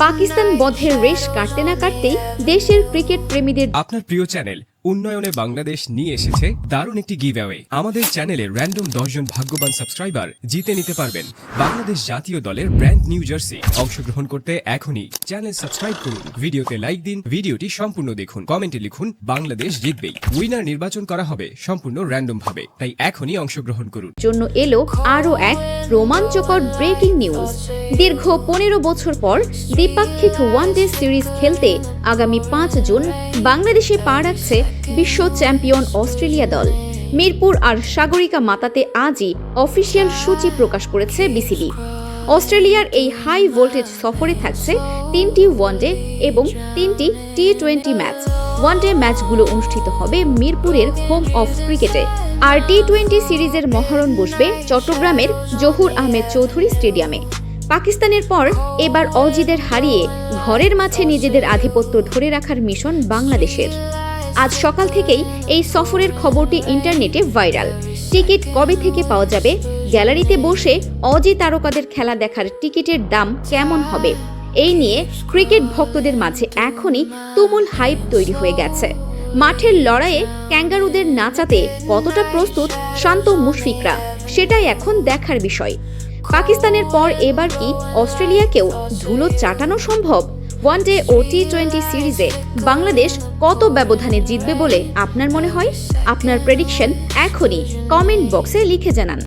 পাকিস্তান বধের রেশ কাটতে না কাটতেই দেশের ক্রিকেট প্রেমীদের আপনার প্রিয় চ্যানেল উন্নয়নে বাংলাদেশ নিয়ে এসেছে দারুণ একটি গিভঅ্যাওয়ে। আমাদের চ্যানেলে র্যান্ডম 10 জন ভাগ্যবান সাবস্ক্রাইবার জিতে নিতে পারবেন বাংলাদেশ জাতীয় দলের ব্র্যান্ড নিউ জার্সি। অংশগ্রহণ করতে এখনই চ্যানেল সাবস্ক্রাইব করুন, ভিডিওতে লাইক দিন, ভিডিওটি সম্পূর্ণ দেখুন, কমেন্টে লিখুন বাংলাদেশ জিতবেই। উইনার নির্বাচন করা হবে সম্পূর্ণ র্যান্ডম ভাবে, তাই এখনই অংশগ্রহণ করুন। জন্য এলো আরও এক রোমাঞ্চকর ব্রেকিং নিউজ। দীর্ঘ 15 বছর পর দ্বিপাক্ষিক ওয়ানডে সিরিজ খেলতে আগামী 5 জুন বাংলাদেশে পা রাখছে বিশ্ব চ্যাম্পিয়ন অস্ট্রেলিয়া দল। মিরপুর আর সাগরিকা মাতাতে আজই অফিসিয়াল সূচি প্রকাশ করেছে বিসিবি। অস্ট্রেলিয়ার এই হাই ভোল্টেজ সফরে থাকছে 3টি ওয়ানডে এবং 3টি টি-20 ম্যাচ। ওয়ানডে ম্যাচগুলো অনুষ্ঠিত হবে মিরপুরের হোম অফ ক্রিকেটে, আর টি-20 সিরিজের মহরণ বসবে চট্টগ্রামের জহুর আহমেদ চৌধুরী স্টেডিয়ামে। পাকিস্তানের পর এবার অজিদের হারিয়ে ঘরের মাঠে নিজেদের আধিপত্য ধরে রাখার মিশন বাংলাদেশের। আজ সকাল থেকেই এই সফরের খবরটি ইন্টারনেটে ভাইরাল। টিকিট কবে থেকে পাওয়া যাবে, গ্যালারিতে বসে অজি তারকাদের খেলা দেখার টিকিটের দাম কেমন হবে, এই নিয়ে ক্রিকেট ভক্তদের মাঝে এখনই তুমুল হাইপ তৈরি হয়ে গেছে। মাঠের লড়াইয়ে ক্যাঙ্গারুদের নাচাতে কতটা প্রস্তুত শান্ত মুশফিকরা, সেটাই এখন দেখার বিষয়। পাকিস্তানের পর এবার কি অস্ট্রেলিয়াকেও ধুলো চাটানো সম্ভব? ওয়ানডে ও টি-20 সিরিজে বাংলাদেশ কত ব্যবধানে জিতবে বলে আপনার মনে হয়? আপনার প্রেডিকশন এখনই কমেন্ট বক্সে লিখে জানান।